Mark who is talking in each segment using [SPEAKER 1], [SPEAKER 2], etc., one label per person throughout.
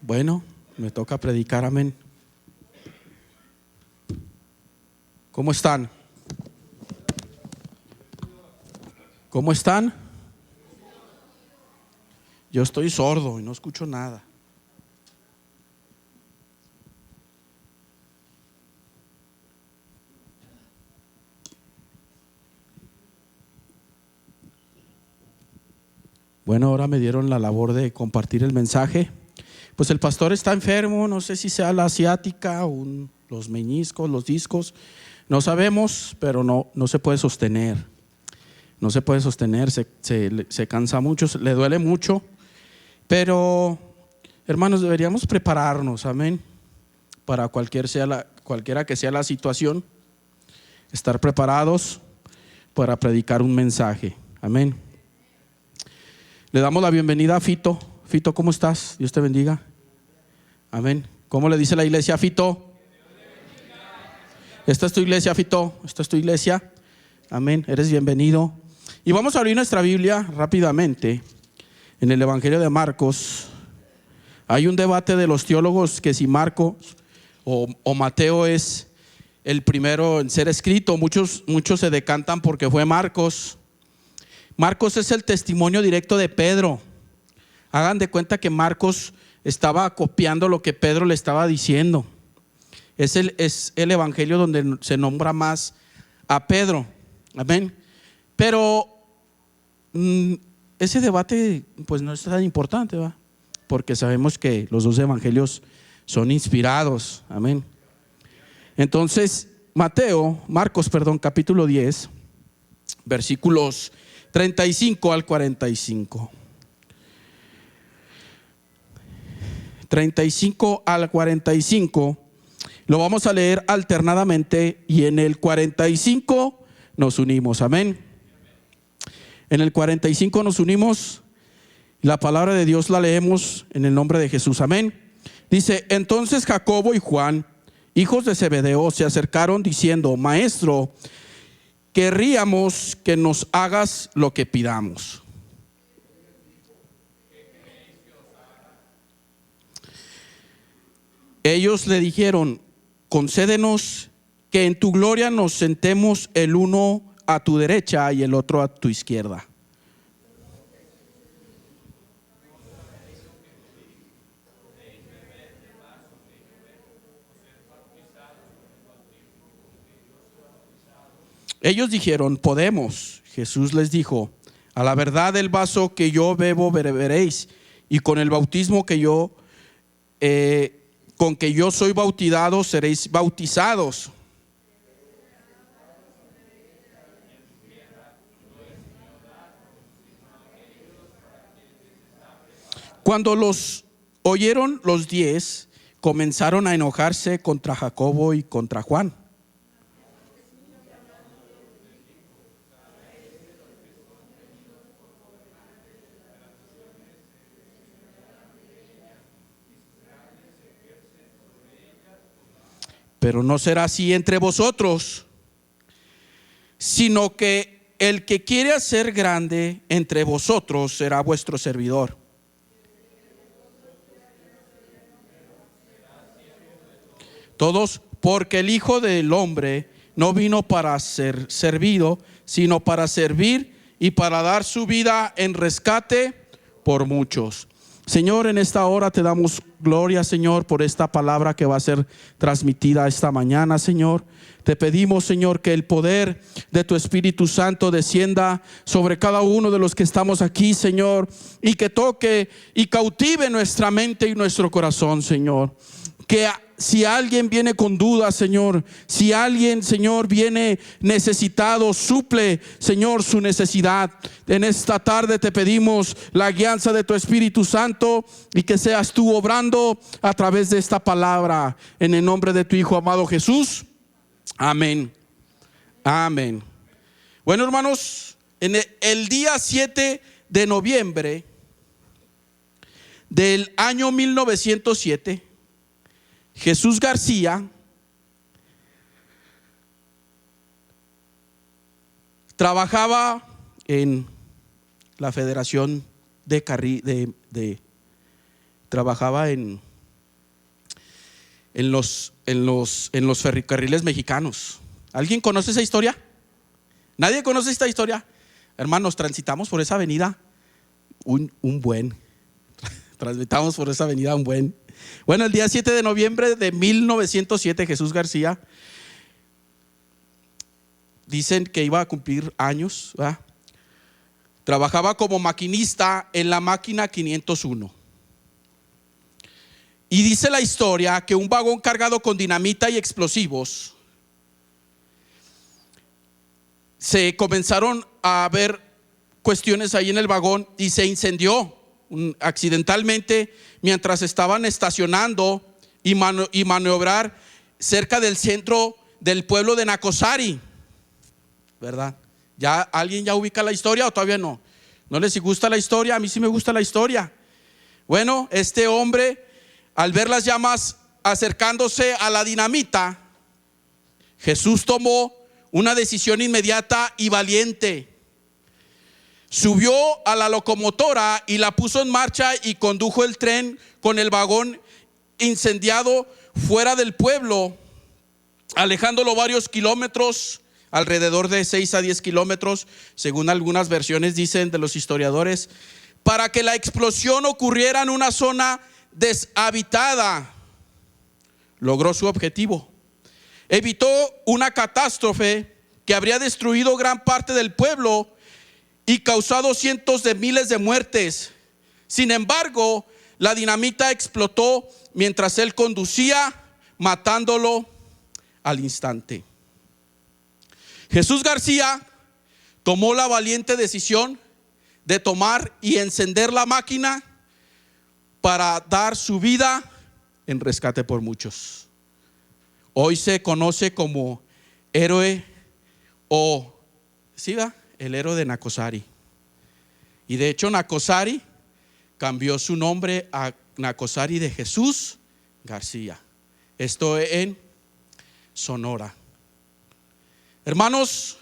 [SPEAKER 1] Bueno, me toca predicar, amén. ¿Cómo están? ¿Cómo están? Yo estoy sordo y no escucho nada. Bueno, ahora me dieron la labor de compartir el mensaje. Pues el pastor está enfermo, no sé si sea la asiática o los meñiscos, los discos, no sabemos, pero no se puede sostener. No se puede sostener, se cansa mucho, le duele mucho. Pero, hermanos, deberíamos prepararnos, amén, para cualquiera que sea la situación, estar preparados para predicar un mensaje, amén. Le damos la bienvenida a Fito. Fito, ¿cómo estás? Dios te bendiga. Amén. ¿Cómo le dice la iglesia a Fito? Esta es tu iglesia, Fito. Esta es tu iglesia. Amén. Eres bienvenido. Y vamos a abrir nuestra Biblia rápidamente en el Evangelio de Marcos. Hay un debate de los teólogos que si Marcos o Mateo es el primero en ser escrito. Muchos se decantan porque fue Marcos. Marcos es el testimonio directo de Pedro. Hagan de cuenta que Marcos estaba copiando lo que Pedro le estaba diciendo. Es el evangelio donde se nombra más a Pedro. Amén. Pero ese debate pues no es tan importante, ¿va? Porque sabemos que los dos evangelios son inspirados. Amén. Entonces, Marcos, capítulo 10, versículos 35 al 45. 35 al 45 lo vamos a leer alternadamente y en el 45 nos unimos, amén. En el 45 nos unimos, la palabra de Dios la leemos en el nombre de Jesús, amén. Dice: entonces Jacobo y Juan, hijos de Zebedeo, se acercaron diciendo: Maestro, querríamos que nos hagas lo que pidamos. Ellos le dijeron: concédenos que en tu gloria nos sentemos el uno a tu derecha y el otro a tu izquierda. Ellos dijeron: podemos. Jesús les dijo: a la verdad el vaso que yo bebo beberéis, y con el bautismo con que yo soy bautizado seréis bautizados. Cuando los oyeron los 10, comenzaron a enojarse contra Jacobo y contra Juan. Pero no será así entre vosotros, sino que el que quiere ser grande entre vosotros será vuestro servidor. Todos, porque el Hijo del Hombre no vino para ser servido, sino para servir y para dar su vida en rescate por muchos. Señor, en esta hora te damos gloria, Señor, por esta palabra que va a ser transmitida esta mañana, Señor. Te pedimos, Señor, que el poder de tu Espíritu Santo descienda sobre cada uno de los que estamos aquí, Señor, y que toque y cautive nuestra mente y nuestro corazón, Señor. Que si alguien viene con dudas, Señor, si alguien, Señor, viene necesitado, suple, Señor, su necesidad. En esta tarde te pedimos la guianza de tu Espíritu Santo y que seas tú obrando a través de esta palabra, en el nombre de tu Hijo amado Jesús. Amén. Amén. Bueno, hermanos, en el día 7 de noviembre del año 1907, Jesús García trabajaba en la Federación trabajaba en en los ferrocarriles mexicanos. ¿Alguien conoce esa historia? ¿Nadie conoce esta historia? Hermanos, transitamos por esa avenida transitamos por esa avenida un buen. Bueno, el día 7 de noviembre de 1907, Jesús García, dicen que iba a cumplir años, ¿verdad? Trabajaba como maquinista en la máquina 501. Y dice la historia que un vagón cargado con dinamita y explosivos, se comenzaron a ver cuestiones ahí en el vagón y se incendió accidentalmente mientras estaban estacionando y maniobrar cerca del centro del pueblo de Nacosari, ¿verdad? ¿Ya alguien ya ubica la historia o todavía no? ¿No les gusta la historia? A mí sí me gusta la historia. Bueno, este hombre, al ver las llamas acercándose a la dinamita, Jesús tomó una decisión inmediata y valiente. Subió a la locomotora y la puso en marcha y condujo el tren con el vagón incendiado fuera del pueblo, alejándolo varios kilómetros, alrededor de 6 a 10 kilómetros, según algunas versiones dicen de los historiadores, para que la explosión ocurriera en una zona deshabitada. Logró su objetivo. Evitó una catástrofe que habría destruido gran parte del pueblo y causado cientos de miles de muertes. Sin embargo, la dinamita explotó mientras él conducía, matándolo al instante. Jesús García tomó la valiente decisión de tomar y encender la máquina para dar su vida en rescate por muchos. Hoy se conoce como héroe el héroe de Nacosari. Y de hecho Nacosari cambió su nombre a Nacosari de Jesús García. Esto en Sonora. Hermanos,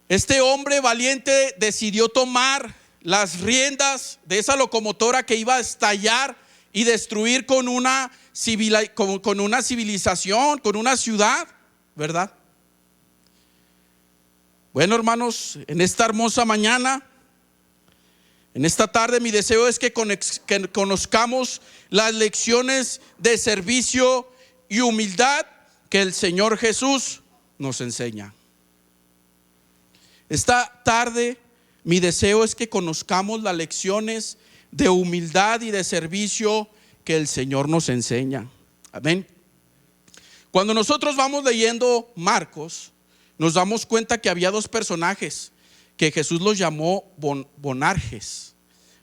[SPEAKER 1] este hombre valiente decidió tomar las riendas de esa locomotora que iba a estallar y destruir con una civilización, con una ciudad, ¿verdad? Bueno, hermanos, en esta hermosa mañana, en esta tarde, mi deseo es que conozcamos las lecciones de servicio y humildad que el Señor Jesús nos enseña. Esta tarde, mi deseo es que conozcamos las lecciones de humildad y de servicio que el Señor nos enseña. Amén. Cuando nosotros vamos leyendo Marcos, nos damos cuenta que había dos personajes que Jesús los llamó Boanerges,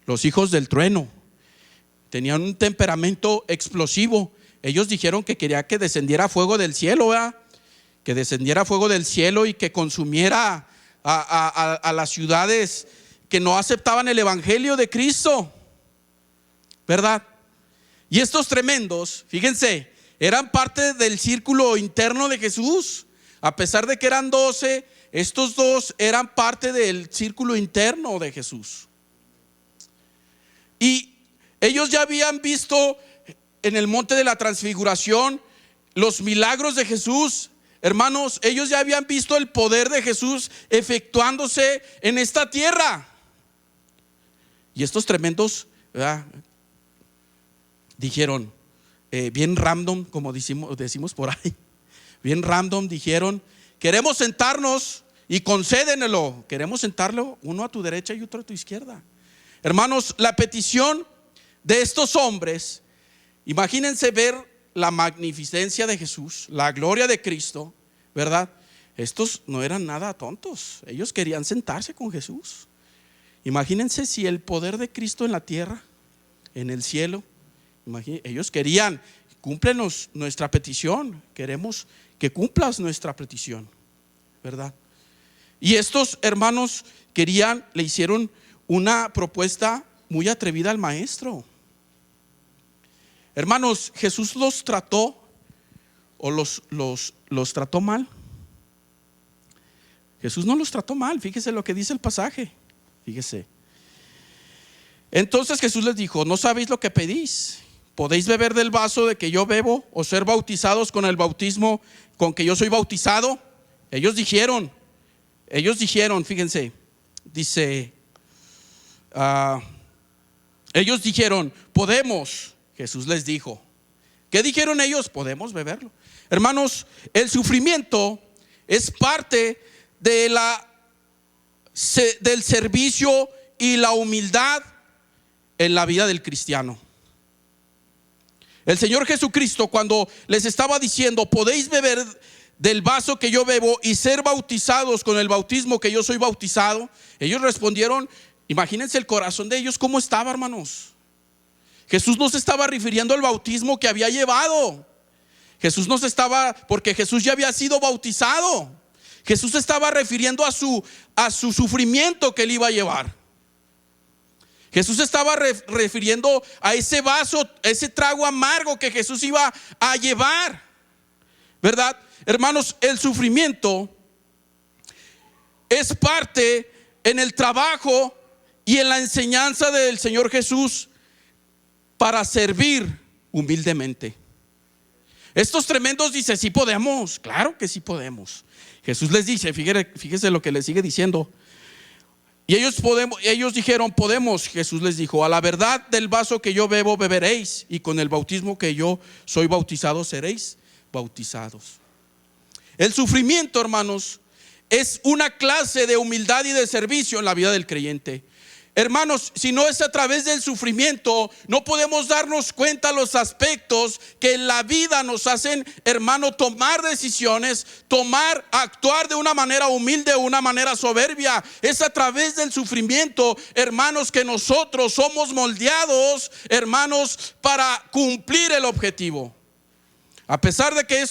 [SPEAKER 1] los hijos del trueno. Tenían un temperamento explosivo. Ellos dijeron que quería que descendiera fuego del cielo, ¿verdad? Que descendiera fuego del cielo y que consumiera a las ciudades que no aceptaban el evangelio de Cristo, ¿verdad? Y estos tremendos, fíjense, eran parte del círculo interno de Jesús. A pesar de que eran 12, estos dos eran parte del círculo interno de Jesús. Y ellos ya habían visto en el monte de la transfiguración los milagros de Jesús. Hermanos, ellos ya habían visto el poder de Jesús efectuándose en esta tierra. Y estos tremendos, ¿verdad?, dijeron, bien random, como decimos por ahí, bien random, dijeron: queremos sentarnos y concédenelo. Queremos sentarlo uno a tu derecha y otro a tu izquierda. Hermanos, la petición de estos hombres, imagínense ver la magnificencia de Jesús, la gloria de Cristo, ¿verdad? Estos no eran nada tontos. Ellos querían sentarse con Jesús. Imagínense si el poder de Cristo en la tierra, en el cielo, ellos querían: cúmplenos nuestra petición, queremos que cumplas nuestra petición, ¿verdad? Y estos hermanos le hicieron una propuesta muy atrevida al maestro. Hermanos, Jesús los trató o los trató mal. Jesús no los trató mal, fíjese lo que dice el pasaje, fíjese. Entonces Jesús les dijo: no sabéis lo que pedís. ¿podéis beber del vaso de que yo bebo o ser bautizados con el bautismo con que yo soy bautizado? Ellos dijeron, fíjense, dice, ellos dijeron, podemos. Jesús les dijo, ¿qué dijeron ellos? Podemos beberlo. Hermanos, el sufrimiento es parte de del servicio y la humildad en la vida del cristiano. El Señor Jesucristo, cuando les estaba diciendo, podéis beber del vaso que yo bebo y ser bautizados con el bautismo que yo soy bautizado, ellos respondieron. Imagínense el corazón de ellos cómo estaba, hermanos. Jesús no se estaba refiriendo al bautismo que había llevado. Jesús no se estaba, porque Jesús ya había sido bautizado. Jesús se estaba refiriendo a su sufrimiento que él iba a llevar. Jesús se estaba refiriendo a ese vaso, ese trago amargo que Jesús iba a llevar, ¿verdad? Hermanos, el sufrimiento es parte en el trabajo y en la enseñanza del Señor Jesús para servir humildemente. Estos tremendos dicen, sí podemos, claro que sí podemos. Jesús les dice, fíjese lo que les sigue diciendo. Y ellos dijeron, podemos. Jesús les dijo, a la verdad del vaso que yo bebo beberéis, y con el bautismo que yo soy bautizado seréis bautizados. El sufrimiento, hermanos, es una clase de humildad y de servicio en la vida del creyente. Hermanos, si no es a través del sufrimiento, no podemos darnos cuenta los aspectos que en la vida nos hacen, hermano, tomar decisiones, actuar de una manera humilde o una manera soberbia. Es a través del sufrimiento, hermanos, que nosotros somos moldeados, hermanos, para cumplir el objetivo. A pesar de que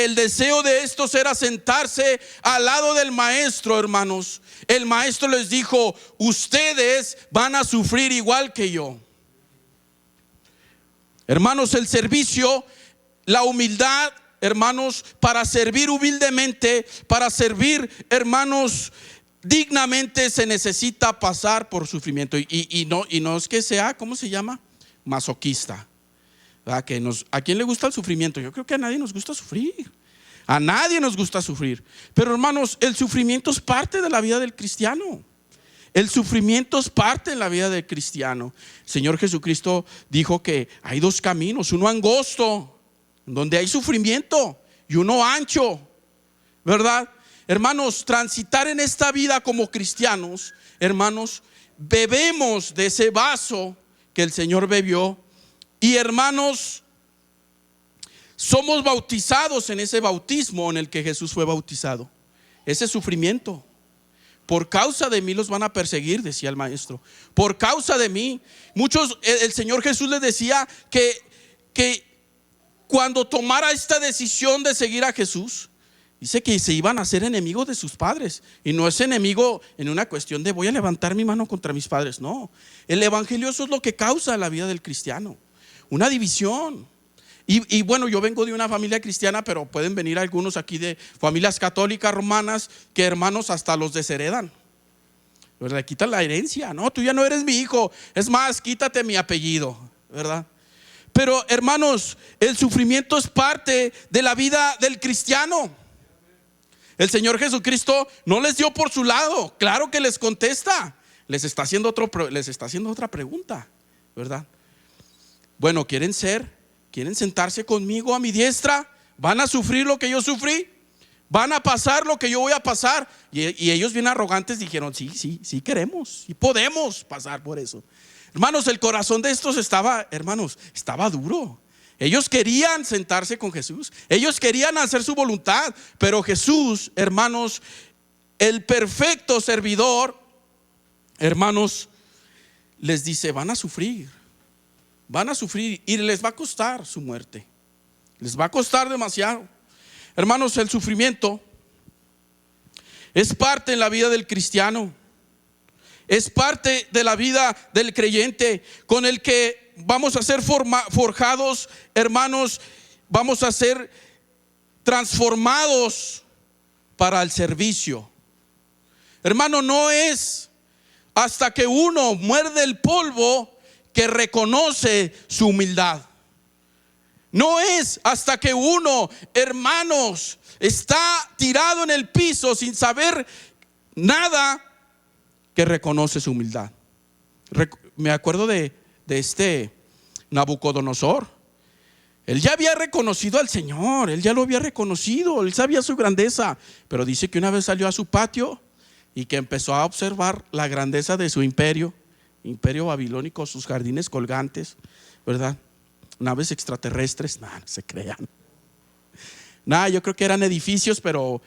[SPEAKER 1] el deseo de estos era sentarse al lado del maestro, hermanos, el maestro les dijo, ustedes van a sufrir igual que yo. Hermanos, el servicio, la humildad, hermanos, para servir humildemente, para servir, hermanos, dignamente, se necesita pasar por sufrimiento. Y no es que sea, ¿cómo se llama? Masoquista. ¿A quién le gusta el sufrimiento? Yo creo que a nadie nos gusta sufrir. A nadie nos gusta sufrir. Pero hermanos, el sufrimiento es parte de la vida del cristiano. El sufrimiento es parte de la vida del cristiano. El Señor Jesucristo dijo que hay dos caminos, uno angosto, donde hay sufrimiento, y uno ancho, ¿verdad? Hermanos, transitar en esta vida como cristianos, hermanos, bebemos de ese vaso que el Señor bebió. Y hermanos, somos bautizados en ese bautismo en el que Jesús fue bautizado. Ese sufrimiento, por causa de mí los van a perseguir, decía el maestro. Por causa de mí. El Señor Jesús les decía que cuando tomara esta decisión de seguir a Jesús, dice que se iban a ser enemigos de sus padres. Y no es enemigo en una cuestión de voy a levantar mi mano contra mis padres. No, el evangelio, eso es lo que causa la vida del cristiano. Una división. Y bueno, yo vengo de una familia cristiana, pero pueden venir algunos aquí de familias católicas romanas que, hermanos, hasta los desheredan. Le quitan la herencia. No, tú ya no eres mi hijo. Es más, quítate mi apellido, ¿verdad? Pero hermanos, el sufrimiento es parte de la vida del cristiano. El Señor Jesucristo no les dio por su lado. Claro que les contesta. Les está haciendo otra pregunta, ¿verdad? Bueno, ¿quieren sentarse conmigo a mi diestra? ¿Van a sufrir lo que yo sufrí? ¿Van a pasar lo que yo voy a pasar? Y ellos bien arrogantes dijeron, sí queremos y podemos pasar por eso. Hermanos, el corazón de estos estaba duro. Ellos querían sentarse con Jesús. Ellos querían hacer su voluntad. Pero Jesús, hermanos, el perfecto servidor, hermanos, les dice, van a sufrir y les va a costar su muerte. Les va a costar demasiado. Hermanos, el sufrimiento es parte en la vida del cristiano. Es parte de la vida del creyente con el que vamos a ser forjados, hermanos, vamos a ser transformados para el servicio. Hermano, no es hasta que uno muerde el polvo que reconoce su humildad. No es hasta que uno, hermanos, está tirado en el piso sin saber nada, que reconoce su humildad. Me acuerdo de este Nabucodonosor. Él ya había reconocido al Señor, él ya lo había reconocido, él sabía su grandeza, pero dice que una vez salió a su patio y que empezó a observar la grandeza de su imperio babilónico, sus jardines colgantes, ¿verdad? Naves extraterrestres, no se crean. Yo creo que eran edificios, pero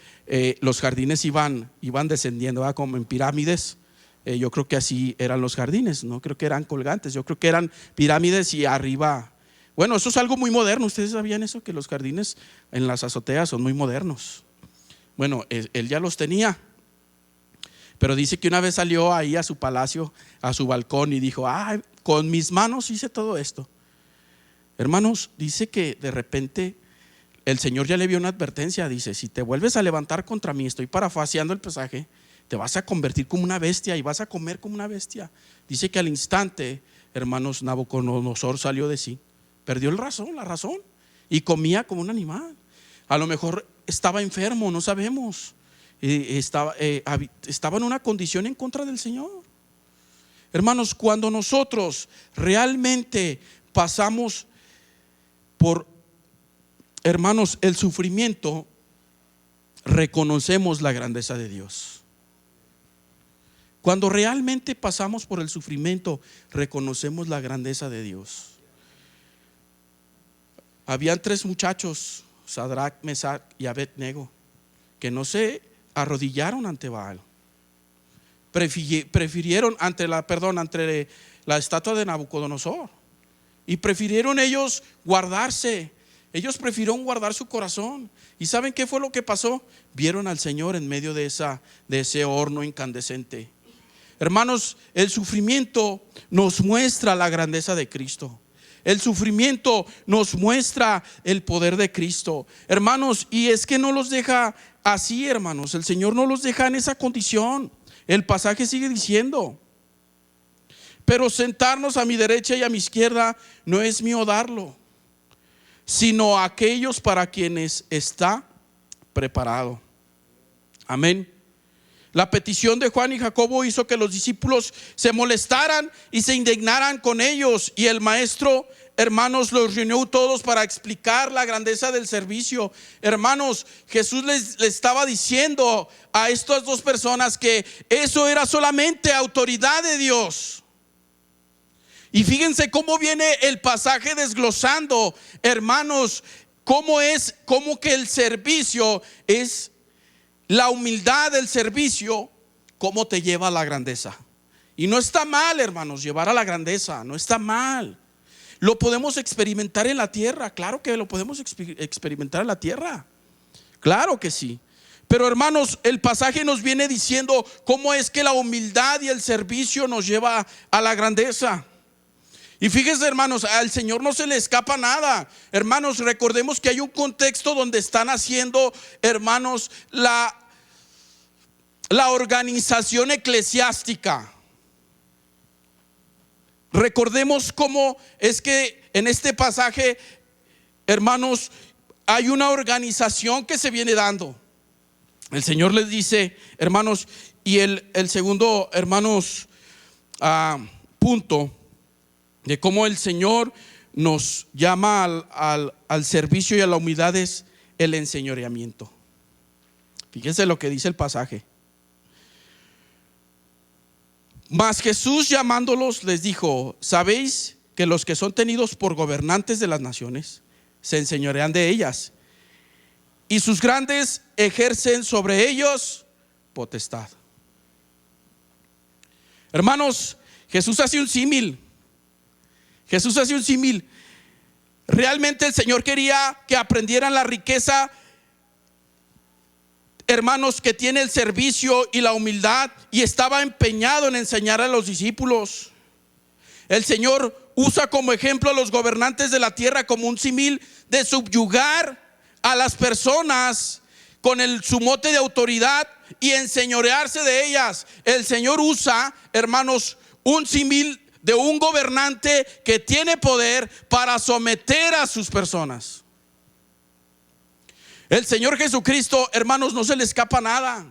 [SPEAKER 1] los jardines iban descendiendo, ¿verdad? Como en pirámides. Yo creo que así eran los jardines, no creo que eran colgantes, yo creo que eran pirámides y arriba. Bueno, eso es algo muy moderno. ¿Ustedes sabían eso? Que los jardines en las azoteas son muy modernos. Bueno, él ya los tenía, pero dice que una vez salió ahí a su palacio, a su balcón, y dijo: con mis manos hice todo esto. Hermanos, dice que de repente el Señor ya le vio una advertencia. Dice: si te vuelves a levantar contra mí, estoy parafaseando el pasaje, te vas a convertir como una bestia y vas a comer como una bestia. Dice que al instante, hermanos, Nabucodonosor salió de sí, perdió la razón, y comía como un animal. A lo mejor estaba enfermo, no sabemos. Estaba en una condición en contra del Señor. Hermanos, cuando nosotros realmente pasamos por, hermanos, el sufrimiento, reconocemos la grandeza de Dios. Cuando realmente pasamos por el sufrimiento, reconocemos la grandeza de Dios. Habían 3 muchachos, Sadrach, Mesach y Abednego, que no se arrodillaron ante Baal. Prefirieron ante la estatua de Nabucodonosor, y prefirieron ellos guardarse. Ellos prefirieron guardar su corazón. ¿Y saben qué fue lo que pasó? Vieron al Señor en medio de ese horno incandescente. Hermanos, el sufrimiento nos muestra la grandeza de Cristo. El sufrimiento nos muestra el poder de Cristo, hermanos, y es que no los deja así, hermanos. El Señor no los deja en esa condición. El pasaje sigue diciendo: pero sentarnos a mi derecha y a mi izquierda no es mío darlo, sino a aquellos para quienes está preparado. Amén. La petición de Juan y Jacobo hizo que los discípulos se molestaran y se indignaran con ellos, y el maestro, hermanos, los reunió todos para explicar la grandeza del servicio. Hermanos, Jesús les estaba diciendo a estas 2 personas que eso era solamente autoridad de Dios. Y fíjense cómo viene el pasaje desglosando, hermanos, cómo que el servicio es la humildad del servicio, cómo te lleva a la grandeza. Y no está mal, hermanos, llevar a la grandeza, no está mal. Lo podemos experimentar en la tierra, claro que lo podemos experimentar en la tierra, claro que sí. Pero hermanos, el pasaje nos viene diciendo cómo es que la humildad y el servicio nos lleva a la grandeza. Y fíjense, hermanos, al Señor no se le escapa nada. Hermanos, recordemos que hay un contexto donde están haciendo, hermanos, la organización eclesiástica. Recordemos cómo es que en este pasaje, hermanos, hay una organización que se viene dando. El Señor les dice, hermanos, y el segundo, hermanos, punto de cómo el Señor nos llama al servicio y a la humildad es el enseñoreamiento. Fíjense lo que dice el pasaje. Mas Jesús, llamándolos, les dijo: sabéis que los que son tenidos por gobernantes de las naciones se enseñorean de ellas, y sus grandes ejercen sobre ellos potestad. Hermanos, Jesús hace un símil. Realmente el Señor quería que aprendieran la riqueza, hermanos, que tiene el servicio y la humildad, y estaba empeñado en enseñar a los discípulos. El Señor usa como ejemplo a los gobernantes de la tierra como un símil de subyugar a las personas con su mote de autoridad y enseñorearse de ellas. El Señor usa, hermanos, un símil de un gobernante que tiene poder para someter a sus personas. El Señor Jesucristo, hermanos, no se le escapa nada.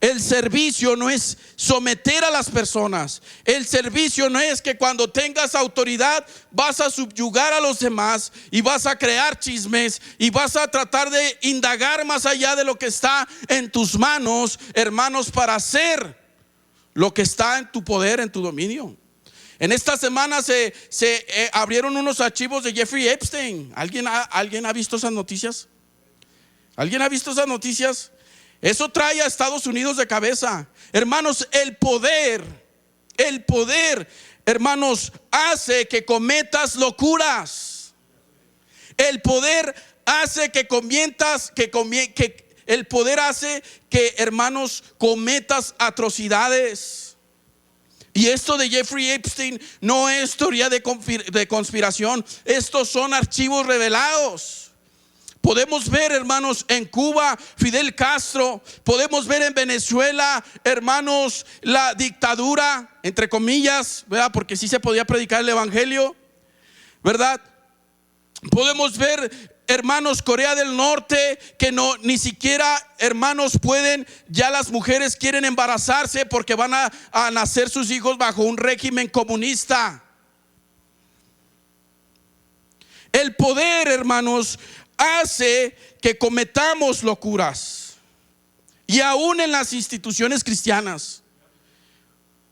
[SPEAKER 1] El servicio no es someter a las personas. El servicio no es que cuando tengas autoridad vas a subyugar a los demás y vas a crear chismes y vas a tratar de indagar más allá de lo que está en tus manos, hermanos, para hacer lo que está en tu poder, en tu dominio. En esta semana se abrieron unos archivos de Jeffrey Epstein. ¿Alguien ha visto esas noticias? ¿Alguien ha visto esas noticias? Eso trae a Estados Unidos de cabeza. Hermanos, el poder, hermanos, hace que cometas locuras. El poder hace que el poder hace que, hermanos, cometas atrocidades. Y esto de Jeffrey Epstein no es teoría de conspiración. Estos son archivos revelados. Podemos ver, hermanos, en Cuba, Fidel Castro. Podemos ver en Venezuela, hermanos, la dictadura, entre comillas, ¿verdad? Porque sí se podía predicar el evangelio, ¿verdad? Podemos ver, hermanos, Corea del Norte, que ni siquiera, hermanos, pueden, ya las mujeres quieren embarazarse porque van a nacer sus hijos bajo un régimen comunista. El poder, hermanos, hace que cometamos locuras. Y aún en las instituciones cristianas,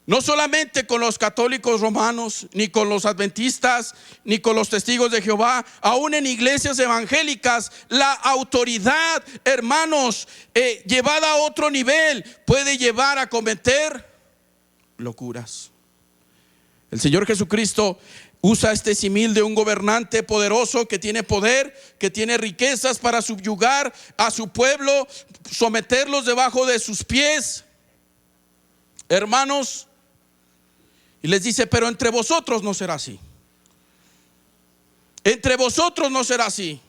[SPEAKER 1] no solamente con los católicos romanos, ni con los adventistas, ni con los testigos de Jehová, aún en iglesias evangélicas, la autoridad, hermanos, llevada a otro nivel, puede llevar a cometer locuras. El Señor Jesucristo usa este símil de un gobernante poderoso que tiene poder, que tiene riquezas para subyugar a su pueblo, someterlos debajo de sus pies, hermanos. Y les dice: pero entre vosotros no será así. Entre vosotros no será así.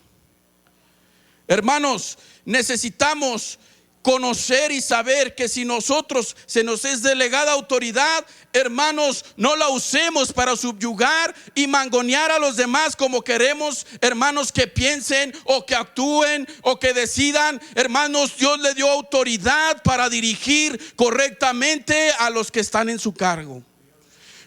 [SPEAKER 1] Hermanos, necesitamos conocer y saber que si nosotros se nos es delegada autoridad, hermanos, no la usemos para subyugar y mangonear a los demás como queremos, hermanos, que piensen o que actúen o que decidan. Hermanos, Dios le dio autoridad para dirigir correctamente a los que están en su cargo.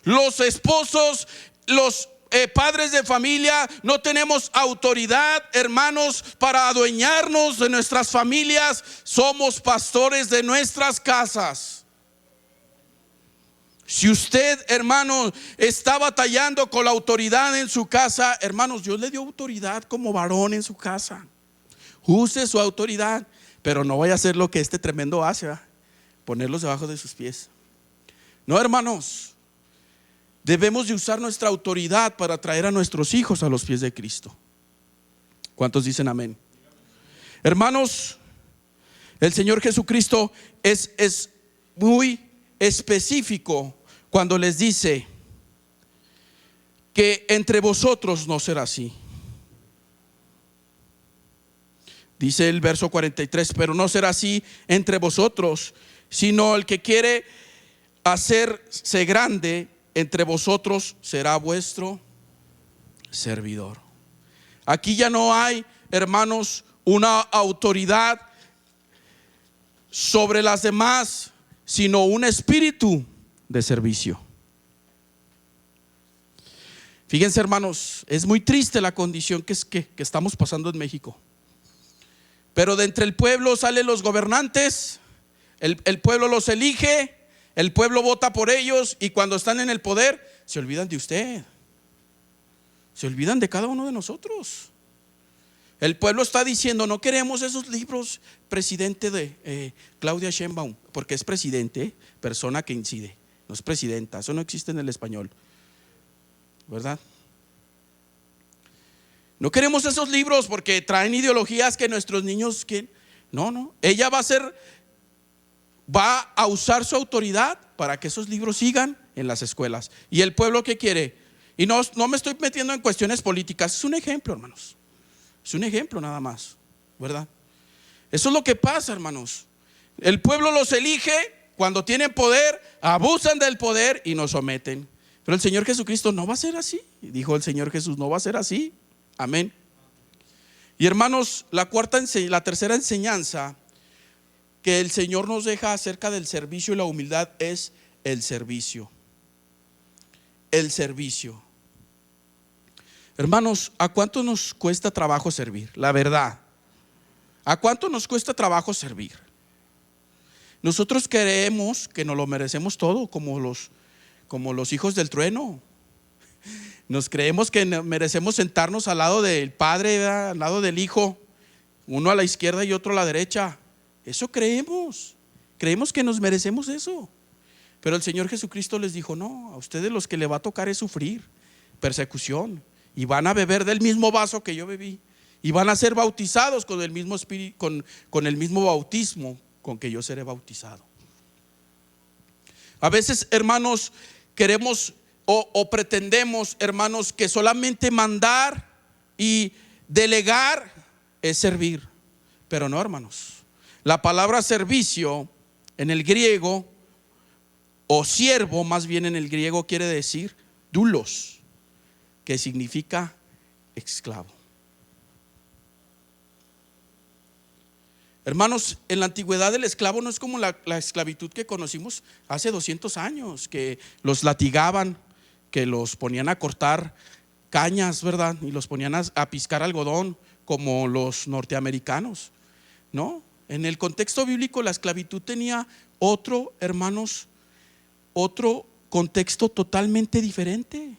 [SPEAKER 1] Los esposos, los padres de familia, no tenemos autoridad, hermanos, para adueñarnos de nuestras familias. Somos pastores de nuestras casas. Si usted, hermano, está batallando con la autoridad en su casa, hermanos, Dios le dio autoridad como varón en su casa. Use su autoridad, pero no vaya a hacer lo que este tremendo hace, ¿verdad? Ponerlos debajo de sus pies. No, hermanos, debemos de usar nuestra autoridad para traer a nuestros hijos a los pies de Cristo. ¿Cuántos dicen amén? Hermanos, el Señor Jesucristo es muy específico cuando les dice que entre vosotros no será así. Dice el verso 43: pero no será así entre vosotros, sino el que quiere hacerse grande entre vosotros será vuestro servidor. Aquí ya no hay, hermanos, una autoridad sobre las demás, sino un espíritu de servicio. Fíjense, hermanos, es muy triste la condición que estamos pasando en México. Pero de entre el pueblo salen los gobernantes, el pueblo los elige, el pueblo vota por ellos, y cuando están en el poder se olvidan de usted, se olvidan de cada uno de nosotros. El pueblo está diciendo: no queremos esos libros, presidente de Claudia Sheinbaum, porque es presidente, persona que incide, no es presidenta, eso no existe en el español, ¿verdad? No queremos esos libros porque traen ideologías que nuestros niños quieren. No, ella va a usar su autoridad para que esos libros sigan en las escuelas. ¿Y el pueblo qué quiere? Y no me estoy metiendo en cuestiones políticas, es un ejemplo, hermanos. Es un ejemplo nada más, ¿verdad? Eso es lo que pasa, hermanos. El pueblo los elige, cuando tienen poder, abusan del poder y nos someten. Pero el Señor Jesucristo no va a ser así. Dijo el Señor Jesús, no va a ser así. Amén. Y hermanos, la tercera enseñanza que el Señor nos deja acerca del servicio y la humildad es el servicio. El servicio. Hermanos, ¿a cuánto nos cuesta trabajo servir? La verdad. ¿A cuánto nos cuesta trabajo servir? Nosotros creemos que nos lo merecemos todo, como los hijos del trueno. Nos creemos que merecemos sentarnos al lado del Padre, ¿verdad? Al lado del Hijo, uno a la izquierda y otro a la derecha. Eso creemos. Creemos que nos merecemos eso. Pero el Señor Jesucristo les dijo, no, a ustedes los que le va a tocar es sufrir persecución, y van a beber del mismo vaso que yo bebí, y van a ser bautizados con el mismo espíritu, con el mismo bautismo con que yo seré bautizado. A veces, hermanos, queremos o pretendemos, hermanos, que solamente mandar y delegar es servir. Pero no, hermanos. La palabra servicio en el griego, o siervo más bien en el griego, quiere decir doulos, que significa esclavo. Hermanos, en la antigüedad el esclavo no es como la esclavitud que conocimos hace 200 años, que los latigaban, que los ponían a cortar cañas, ¿verdad? Y los ponían a piscar algodón como los norteamericanos. No, en el contexto bíblico la esclavitud tenía otro, hermanos, otro contexto totalmente diferente.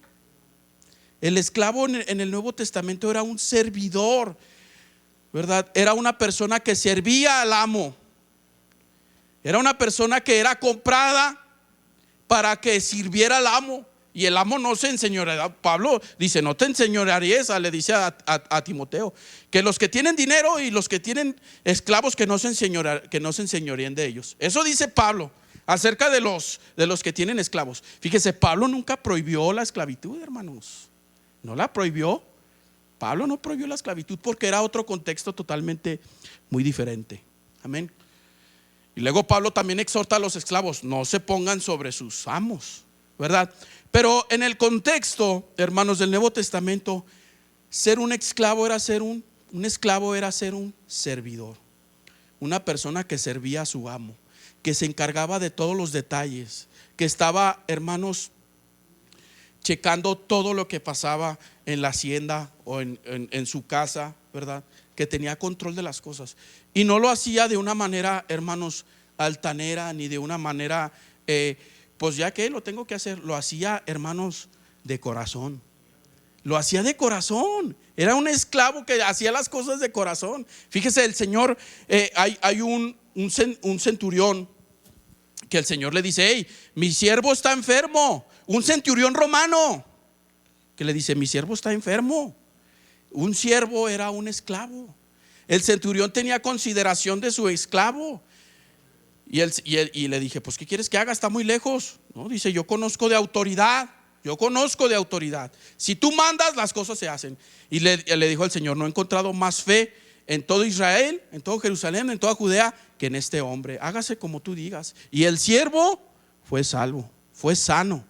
[SPEAKER 1] El esclavo en el Nuevo Testamento era un servidor, ¿verdad? Era una persona que servía al amo. Era una persona que era comprada para que sirviera al amo. Y el amo no se enseñoreaba. Pablo dice, no te enseñorearías, le dice a Timoteo, que los que tienen dinero y los que tienen esclavos que no se enseñoreen de ellos. Eso dice Pablo acerca de los que tienen esclavos. Fíjese, Pablo nunca prohibió la esclavitud, hermanos. No la prohibió. Pablo no prohibió la esclavitud porque era otro contexto totalmente muy diferente. Amén. Y luego Pablo también exhorta a los esclavos, no se pongan sobre sus amos, ¿verdad? Pero en el contexto, hermanos, del Nuevo Testamento, ser un esclavo era ser un esclavo era ser un servidor, una persona que servía a su amo, que se encargaba de todos los detalles, que estaba, hermanos, checando todo lo que pasaba en la hacienda o en su casa, ¿verdad? Que tenía control de las cosas. Y no lo hacía de una manera, hermanos, altanera, ni de una manera, pues ya que lo tengo que hacer. Lo hacía, hermanos, de corazón. Lo hacía de corazón. Era un esclavo que hacía las cosas de corazón. Fíjese, el Señor, hay un centurión que el Señor le dice, hey, mi siervo está enfermo. Un centurión romano que le dice, mi siervo está enfermo. Un siervo era un esclavo. El centurión tenía consideración de su esclavo. Y le dije, pues ¿qué quieres que haga? Está muy lejos. No, dice, yo conozco de autoridad. Yo conozco de autoridad. Si tú mandas, las cosas se hacen. Y le dijo al Señor, no he encontrado más fe en todo Israel, en todo Jerusalén, en toda Judea, que en este hombre. Hágase como tú digas. Y el siervo fue salvo, fue sano.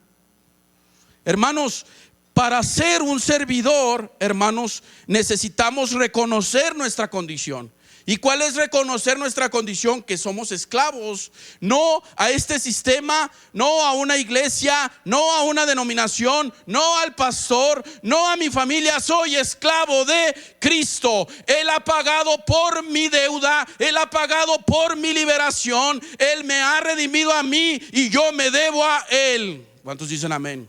[SPEAKER 1] Hermanos, para ser un servidor, hermanos, necesitamos reconocer nuestra condición. ¿Y cuál es reconocer nuestra condición? Que somos esclavos, no a este sistema, no a una iglesia, no a una denominación, no al pastor, no a mi familia. Soy esclavo de Cristo. Él ha pagado por mi deuda, Él ha pagado por mi liberación, Él me ha redimido a mí y yo me debo a Él. ¿Cuántos dicen amén?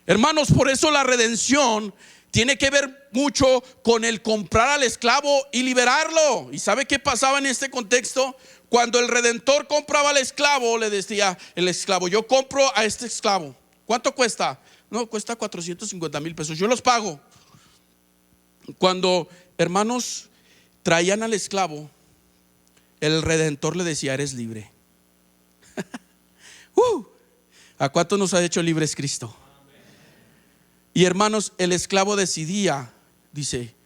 [SPEAKER 1] Hermanos, por eso la redención tiene que ver mucho con el comprar al esclavo y liberarlo. ¿Y sabe qué pasaba en este contexto? Cuando el redentor compraba al esclavo, le decía el esclavo, yo compro a este esclavo. ¿Cuánto cuesta? No, cuesta 450,000 pesos, yo los pago. Cuando, hermanos, traían al esclavo, el redentor le decía, eres libre. ¿A cuánto nos ha hecho libres Cristo? Y hermanos, el esclavo decidía, dice,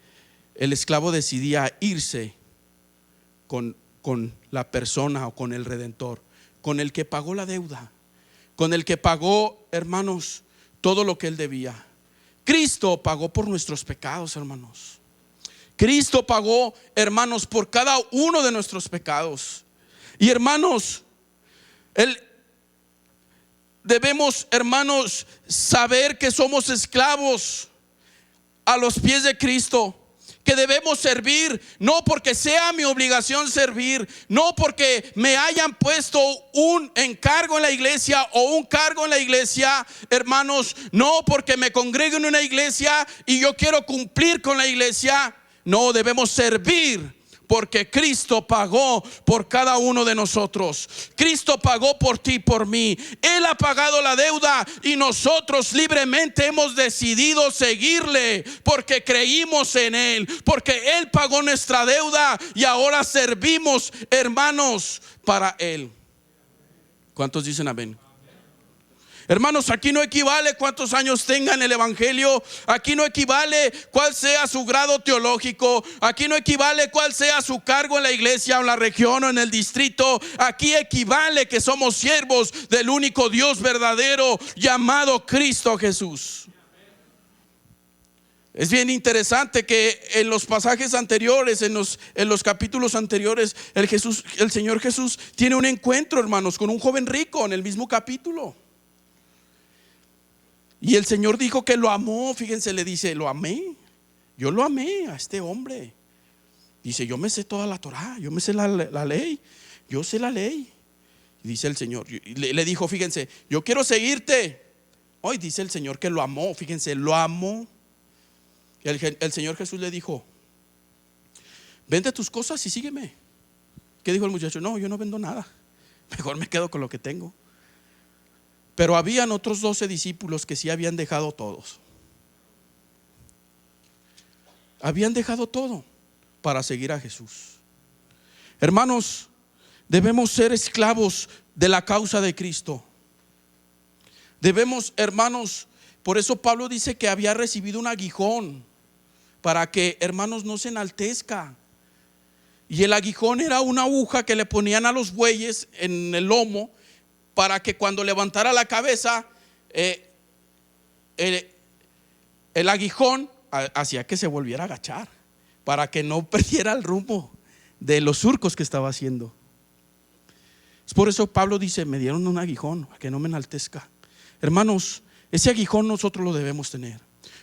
[SPEAKER 1] el esclavo decidía irse con la persona o con el redentor, con el que pagó la deuda, con el que pagó, hermanos, todo lo que Él debía. Cristo pagó por nuestros pecados, hermanos. Cristo pagó, hermanos, por cada uno de nuestros pecados. Y hermanos, debemos, hermanos, saber que somos esclavos a los pies de Cristo, que debemos servir, no porque sea mi obligación servir, no porque me hayan puesto un encargo en la iglesia o un cargo en la iglesia, hermanos, no porque me congrego en una iglesia y yo quiero cumplir con la iglesia. No, debemos servir porque Cristo pagó por cada uno de nosotros. Cristo pagó por ti y por mí. Él ha pagado la deuda y nosotros libremente hemos decidido seguirle porque creímos en Él, porque Él pagó nuestra deuda y ahora servimos, hermanos, para Él. ¿Cuántos dicen amén? Hermanos, aquí no equivale cuántos años tenga en el evangelio. Aquí no equivale cuál sea su grado teológico. Aquí no equivale cuál sea su cargo en la iglesia, o en la región o en el distrito. Aquí equivale que somos siervos del único Dios verdadero llamado Cristo Jesús. Es bien interesante que en los pasajes anteriores, en los capítulos anteriores, el Señor Jesús tiene un encuentro, hermanos, con un joven rico en el mismo capítulo. Y el Señor dijo que lo amó. Fíjense, le dice: lo amé. Yo lo amé a este hombre. Dice: yo me sé toda la Torá, yo me sé la ley, yo sé la ley. Y dice el Señor, le dijo: fíjense, yo quiero seguirte. Hoy dice el Señor que lo amó. Fíjense, lo amó. Y el Señor Jesús le dijo: vende tus cosas y sígueme. ¿Qué dijo el muchacho? No, yo no vendo nada, mejor me quedo con lo que tengo. Pero habían otros 12 discípulos que sí habían dejado todos. Habían dejado todo para seguir a Jesús. Hermanos, debemos ser esclavos de la causa de Cristo. Debemos, hermanos, por eso Pablo dice que había recibido un aguijón, para que, hermanos, no se enaltezca. Y el aguijón era una aguja que le ponían a los bueyes en el lomo, para que cuando levantara la cabeza, el aguijón hacía que se volviera a agachar, para que no perdiera el rumbo de los surcos que estaba haciendo. Es por eso Pablo dice: me dieron un aguijón para que no me enaltezca. Hermanos, ese aguijón nosotros lo debemos tener,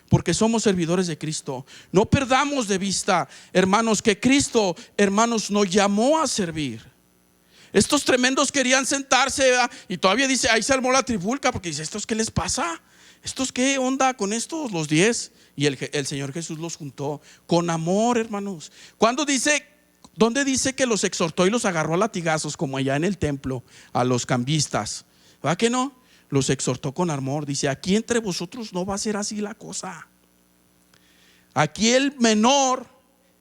[SPEAKER 1] porque somos servidores de Cristo. No perdamos de vista, hermanos, que Cristo, hermanos, nos llamó a servir. Estos tremendos querían sentarse, ¿verdad? Y todavía dice, ahí se armó la trifulca, porque dice: ¿estos qué les pasa? ¿Estos qué onda con estos, los 10? Y el Señor Jesús los juntó con amor, hermanos. ¿Dónde dice que los exhortó y los agarró a latigazos, como allá en el templo a los cambistas? ¿Va que no? Los exhortó con amor. Dice: aquí entre vosotros no va a ser así la cosa. Aquí el menor,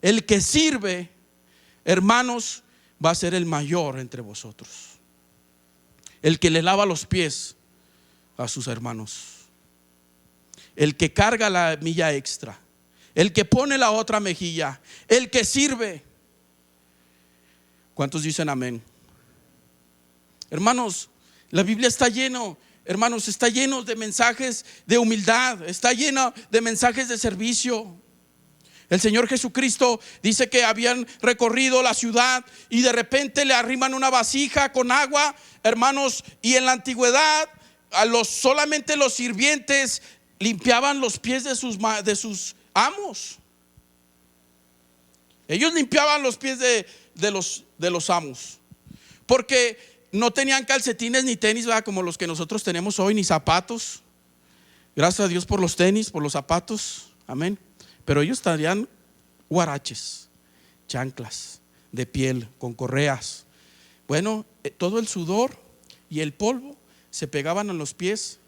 [SPEAKER 1] el que sirve, hermanos, va a ser el mayor entre vosotros. El que le lava los pies a sus hermanos, el que carga la milla extra, el que pone la otra mejilla, el que sirve. ¿Cuántos dicen amén? Hermanos, la Biblia está lleno, hermanos, está lleno de mensajes de humildad, está lleno de mensajes de servicio. El Señor Jesucristo dice que habían recorrido la ciudad y de repente le arriman una vasija con agua, hermanos, y en la antigüedad solamente los sirvientes limpiaban los pies de sus amos. Ellos limpiaban los pies de los amos, porque no tenían calcetines ni tenis, ¿verdad?, como los que nosotros tenemos hoy, ni zapatos. Gracias a Dios por los tenis, por los zapatos, amén. Pero ellos traían huaraches, chanclas de piel con correas. Bueno, todo el sudor y el polvo se pegaban a los pies.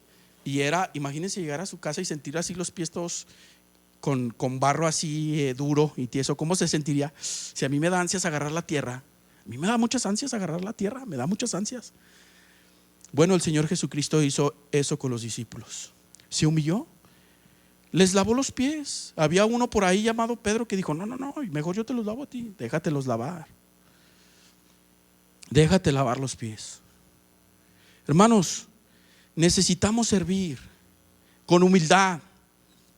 [SPEAKER 1] Y imagínense llegar a su casa y sentir así los pies todos con barro así duro y tieso. ¿Cómo se sentiría? Si a mí me da ansias agarrar la tierra. A mí me da muchas ansias agarrar la tierra, me da muchas ansias. Bueno, el Señor Jesucristo hizo eso con los discípulos. Se humilló, les lavó los pies. Había uno por ahí llamado Pedro que dijo: no, mejor yo te los lavo a ti, déjatelos lavar. Déjate lavar los pies. Hermanos, necesitamos servir con humildad,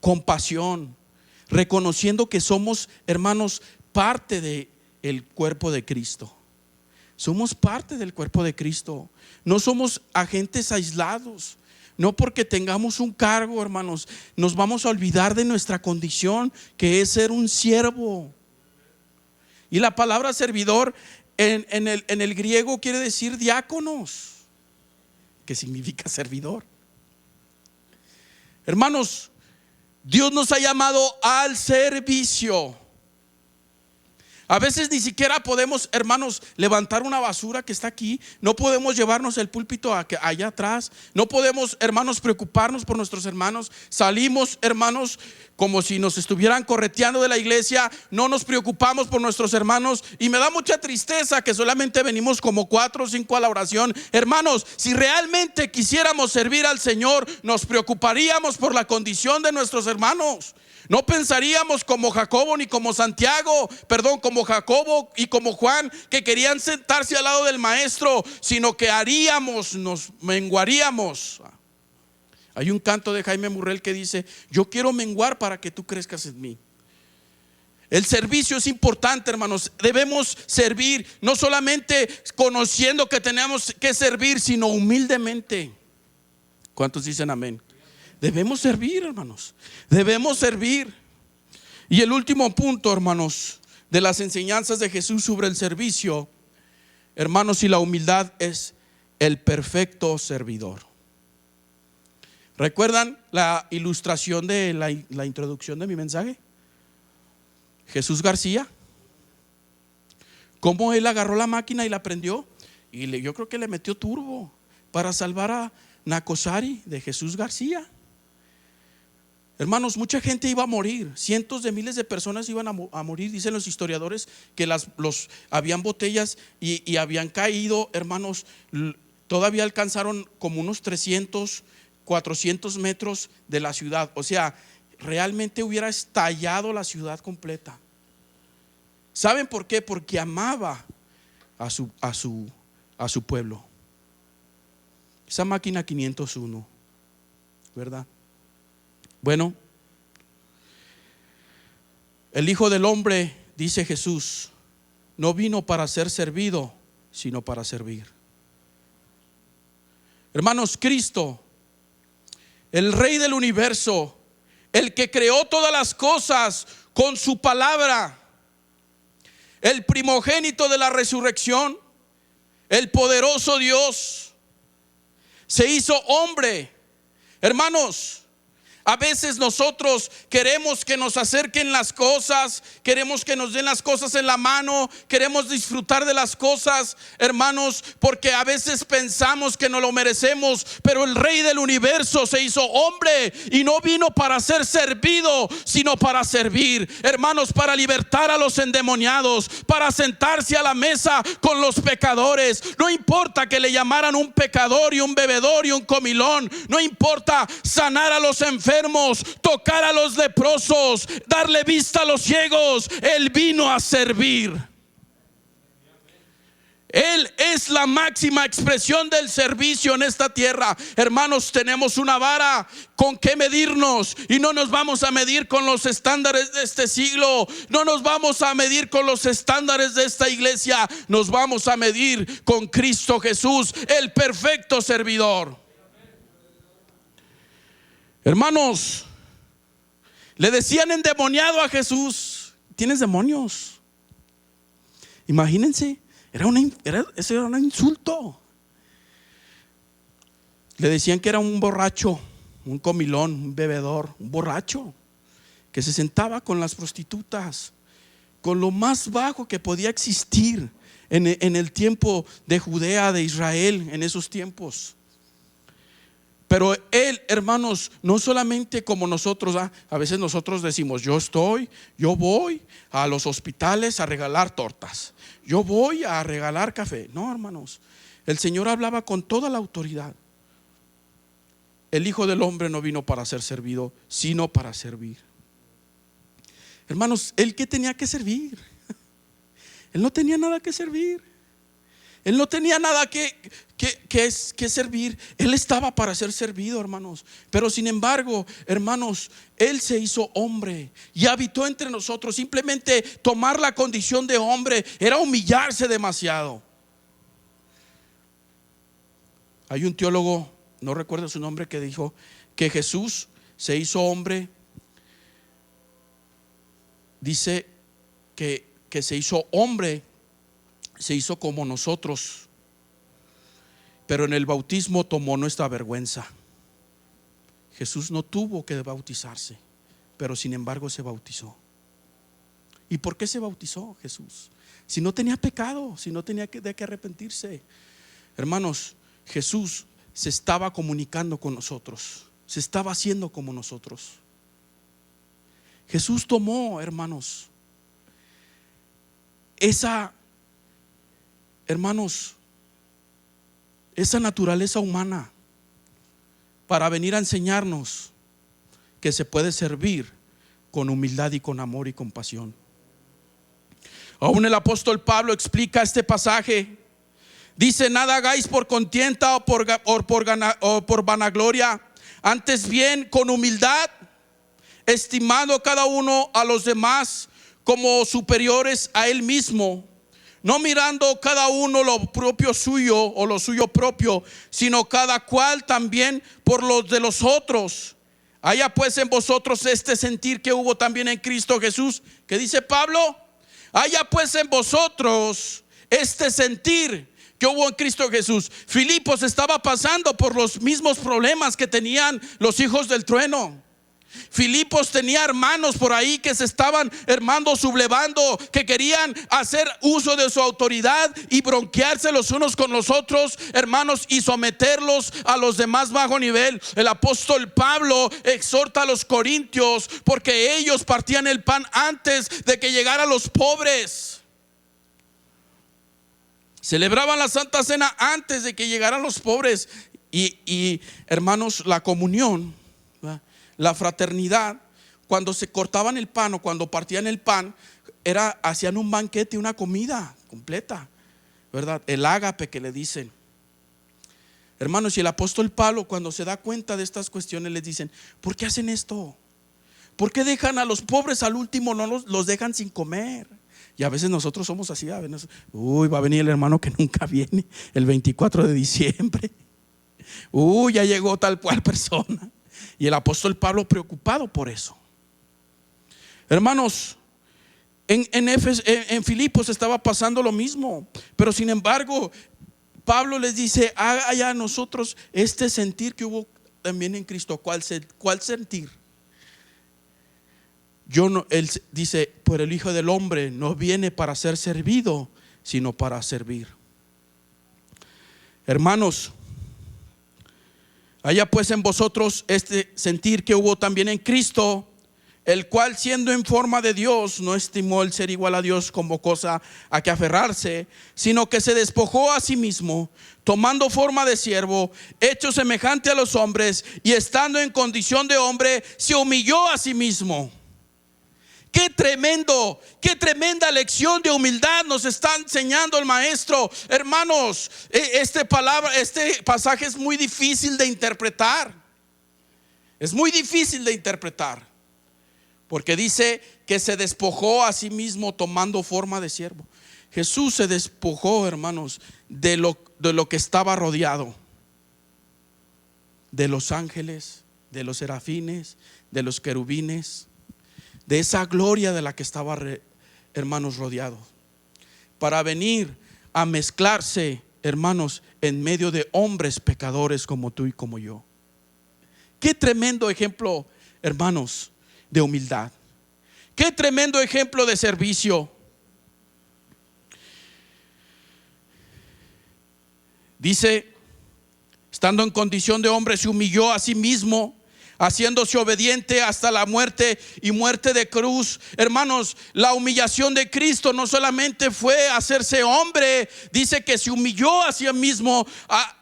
[SPEAKER 1] compasión, reconociendo que somos, hermanos, parte del cuerpo de Cristo. Somos parte del cuerpo de Cristo. No somos agentes aislados. No porque tengamos un cargo, hermanos, nos vamos a olvidar de nuestra condición, que es ser un siervo. Y la palabra servidor en el griego quiere decir diáconos, que significa servidor. Hermanos, Dios nos ha llamado al servicio. A veces ni siquiera podemos, hermanos, levantar una basura que está aquí. No podemos llevarnos el púlpito allá atrás. No podemos, hermanos, preocuparnos por nuestros hermanos. Salimos, hermanos, como si nos estuvieran correteando de la iglesia. No nos preocupamos por nuestros hermanos. Y me da mucha tristeza que solamente venimos como 4 o 5 a la oración. Hermanos, si realmente quisiéramos servir al Señor, nos preocuparíamos por la condición de nuestros hermanos. No pensaríamos como Jacobo ni como Santiago, como Jacobo y como Juan, que querían sentarse al lado del maestro, sino que nos menguaríamos. Hay un canto de Jaime Murrell que dice: yo quiero menguar para que tú crezcas en mí. El servicio es importante, hermanos. Debemos servir, no solamente conociendo que tenemos que servir, sino humildemente. ¿Cuántos dicen amén? Debemos servir, hermanos. Debemos servir. Y el último punto, hermanos, de las enseñanzas de Jesús sobre el servicio, hermanos, y la humildad, es el perfecto servidor. ¿Recuerdan la ilustración de la introducción de mi mensaje? Jesús García, cómo él agarró la máquina y la prendió, y yo creo que le metió turbo para salvar a Nacosari de Jesús García. Hermanos, mucha gente iba a morir, cientos de miles de personas iban a morir. Dicen los historiadores que habían botellas y habían caído, hermanos. Todavía alcanzaron como unos 300, 400 metros de la ciudad. O sea, realmente hubiera estallado la ciudad completa. ¿Saben por qué? Porque amaba a su pueblo. Esa máquina 501, ¿verdad? Bueno, el Hijo del Hombre, dice Jesús, no vino para ser servido, sino para servir. Hermanos, Cristo, el Rey del universo, el que creó todas las cosas con su palabra, el primogénito de la resurrección, el poderoso Dios, se hizo hombre. Hermanos, a veces nosotros queremos que nos acerquen las cosas, queremos que nos den las cosas en la mano, queremos disfrutar de las cosas, hermanos, porque a veces pensamos que no lo merecemos. Pero el Rey del universo se hizo hombre y no vino para ser servido, sino para servir, hermanos, para libertar a los endemoniados, para sentarse a la mesa con los pecadores. No importa que le llamaran un pecador y un bebedor y un comilón, no importa sanar a los enfermos, tocar a los leprosos, darle vista a los ciegos. Él vino a servir. Él es la máxima expresión del servicio en esta tierra. Hermanos, tenemos una vara con que medirnos, y no nos vamos a medir con los estándares de este siglo, no nos vamos a medir con los estándares de esta iglesia, nos vamos a medir con Cristo Jesús, el perfecto servidor. Hermanos, le decían endemoniado a Jesús: tienes demonios. Imagínense, ese era un insulto. Le decían que era un borracho, un comilón, un bebedor, un borracho, que se sentaba con las prostitutas, con lo más bajo que podía existir en el tiempo de Judea, de Israel, en esos tiempos. Pero él, hermanos, no solamente como nosotros, a veces nosotros decimos: yo voy a los hospitales a regalar tortas, yo voy a regalar café. No, hermanos, el Señor hablaba con toda la autoridad. El Hijo del Hombre no vino para ser servido, sino para servir. Hermanos, ¿él qué tenía que servir? Él no tenía nada que servir. Él no tenía nada que servir. Él estaba para ser servido, hermanos. Pero sin embargo, hermanos, Él se hizo hombre y habitó entre nosotros. Simplemente tomar la condición de hombre era humillarse demasiado. Hay un teólogo, no recuerdo su nombre, que dijo que Jesús se hizo hombre. Dice que se hizo hombre, se hizo como nosotros, pero en el bautismo tomó nuestra vergüenza. Jesús no tuvo que bautizarse, pero sin embargo se bautizó. ¿Y por qué se bautizó Jesús? Si no tenía pecado, si no tenía de qué arrepentirse. Hermanos, Jesús se estaba comunicando con nosotros, se estaba haciendo como nosotros. Jesús tomó, hermanos, esa naturaleza humana para venir a enseñarnos que se puede servir con humildad y con amor y compasión. Aún el apóstol Pablo explica este pasaje. Dice: nada hagáis por contienda o por vanagloria, antes bien con humildad, estimando cada uno a los demás como superiores a él mismo, no mirando cada uno lo propio suyo o lo suyo propio, sino cada cual también por los de los otros. Haya pues en vosotros este sentir que hubo también en Cristo Jesús. ¿Qué dice Pablo? Haya pues en vosotros este sentir que hubo en Cristo Jesús. Filipos estaba pasando por los mismos problemas que tenían los hijos del trueno. Filipos tenía hermanos por ahí que se estaban, hermanos, sublevando, que querían hacer uso de su autoridad y bronquearse los unos con los otros, hermanos, y someterlos a los demás bajo nivel. El apóstol Pablo exhorta a los corintios porque ellos partían el pan antes de que llegaran los pobres. Celebraban la Santa Cena antes de que llegaran los pobres. Y hermanos, la comunión, la fraternidad, cuando se cortaban el pan o cuando partían el pan, hacían un banquete, una comida completa, ¿verdad? El ágape que le dicen. Hermanos, y el apóstol Pablo, cuando se da cuenta de estas cuestiones, les dicen: ¿por qué hacen esto? ¿Por qué dejan a los pobres al último? No los dejan sin comer. Y a veces nosotros somos así. A veces, va a venir el hermano que nunca viene el 24 de diciembre. Ya llegó tal cual persona. Y el apóstol Pablo preocupado por eso. Hermanos, en Filipos estaba pasando lo mismo. Pero sin embargo, Pablo les dice: haga a nosotros este sentir que hubo también en Cristo. ¿Cuál sentir? Él dice: por el Hijo del Hombre no viene para ser servido, sino para servir. Hermanos, haya pues en vosotros este sentir que hubo también en Cristo, el cual, siendo en forma de Dios, no estimó el ser igual a Dios como cosa a que aferrarse, sino que se despojó a sí mismo, tomando forma de siervo, hecho semejante a los hombres, y estando en condición de hombre, se humilló a sí mismo. Qué tremenda lección de humildad nos está enseñando el maestro. Hermanos, este pasaje es muy difícil de interpretar. Es muy difícil de interpretar, porque dice que se despojó a sí mismo tomando forma de siervo. Jesús se despojó, hermanos, de lo que estaba rodeado, de los ángeles, de los serafines, de los querubines, de esa gloria de la que estaba, hermanos, rodeado, para venir a mezclarse, hermanos, en medio de hombres pecadores como tú y como yo. Qué tremendo ejemplo, hermanos, de humildad. Qué tremendo ejemplo de servicio. Dice: estando en condición de hombre, se humilló a sí mismo, haciéndose obediente hasta la muerte y muerte de cruz. Hermanos, la humillación de Cristo no solamente fue hacerse hombre, dice que se humilló a sí mismo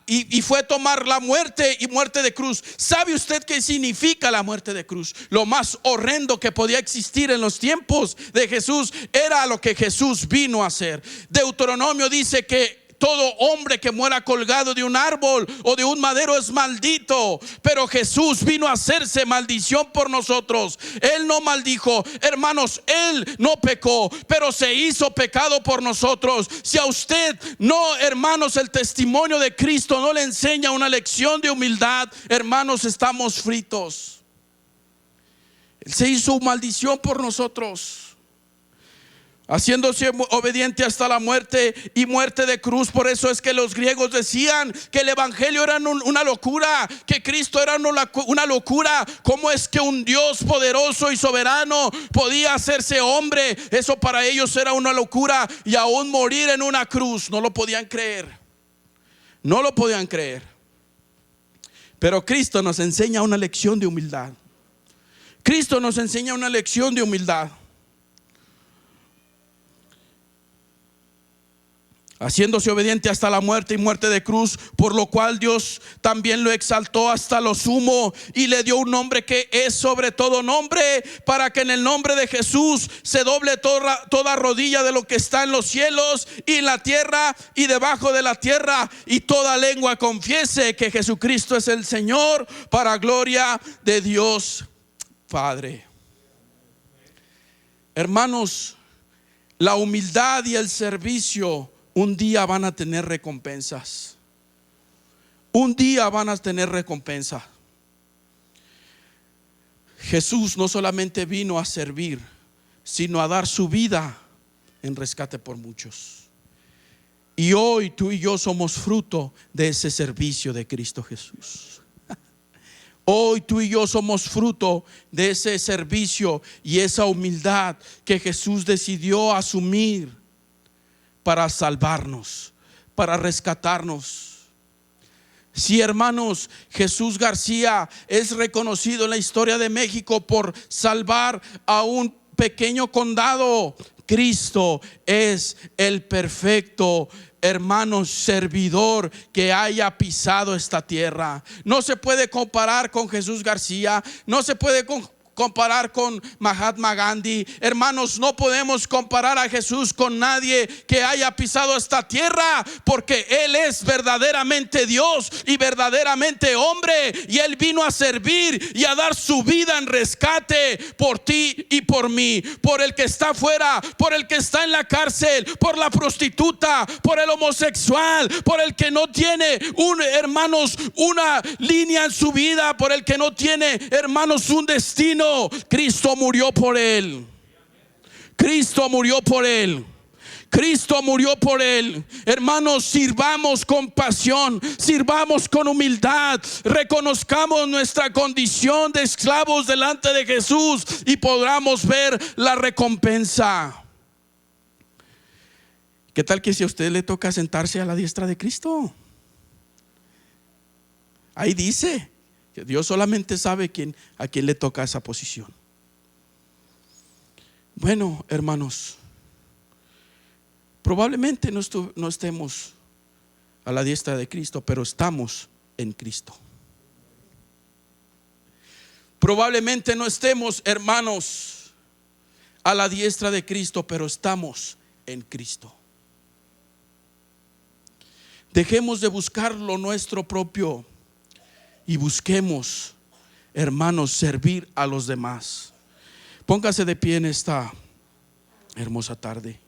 [SPEAKER 1] y fue tomar la muerte y muerte de cruz. ¿Sabe usted qué significa la muerte de cruz? Lo más horrendo que podía existir en los tiempos de Jesús era lo que Jesús vino a hacer. Deuteronomio dice que todo hombre que muera colgado de un árbol o de un madero es maldito, pero Jesús vino a hacerse maldición por nosotros. Él no maldijo, hermanos, Él no pecó, pero se hizo pecado por nosotros. Si a usted no, hermanos, el testimonio de Cristo no le enseña una lección de humildad, hermanos, estamos fritos. Él se hizo maldición por nosotros, haciéndose obediente hasta la muerte y muerte de cruz. Por eso es que los griegos decían que el evangelio era una locura, que Cristo era una locura. ¿Cómo es que un Dios poderoso y soberano podía hacerse hombre? Eso para ellos era una locura, y aún morir en una cruz no lo podían creer. No lo podían creer. Pero Cristo nos enseña una lección de humildad. Cristo nos enseña una lección de humildad, haciéndose obediente hasta la muerte y muerte de cruz, por lo cual Dios también lo exaltó hasta lo sumo y le dio un nombre que es sobre todo nombre, para que en el nombre de Jesús se doble toda rodilla de lo que está en los cielos y en la tierra y debajo de la tierra, y toda lengua confiese que Jesucristo es el Señor, para gloria de Dios Padre. Hermanos, la humildad y el servicio un día van a tener recompensas. Un día van a tener recompensa. Jesús no solamente vino a servir, sino a dar su vida en rescate por muchos. Y hoy tú y yo somos fruto de ese servicio de Cristo Jesús. Hoy tú y yo somos fruto de ese servicio y esa humildad que Jesús decidió asumir para salvarnos, para rescatarnos. Sí, hermanos, Jesús García es reconocido en la historia de México por salvar a un pequeño condado. Cristo es el perfecto, hermanos, servidor que haya pisado esta tierra. No se puede comparar con Jesús García, no se puede comparar con Mahatma Gandhi. Hermanos, no podemos comparar a Jesús con nadie que haya pisado esta tierra, porque Él es verdaderamente Dios y verdaderamente hombre, y Él vino a servir y a dar su vida en rescate por ti y por mí, por el que está afuera, por el que está en la cárcel, por la prostituta, por el homosexual, por el que no tiene hermanos, una línea en su vida, por el que no tiene, hermanos, un destino. Cristo murió por él. Cristo murió por él. Cristo murió por él. Hermanos, sirvamos con pasión, sirvamos con humildad, reconozcamos nuestra condición de esclavos delante de Jesús y podamos ver la recompensa. ¿Qué tal que si a usted le toca sentarse a la diestra de Cristo? Ahí dice que Dios solamente sabe a quién le toca esa posición. Bueno, hermanos, probablemente no estemos a la diestra de Cristo, pero estamos en Cristo. Probablemente no estemos, hermanos, a la diestra de Cristo, pero estamos en Cristo. Dejemos de buscar lo nuestro propio y busquemos, hermanos, servir a los demás. Póngase de pie en esta hermosa tarde.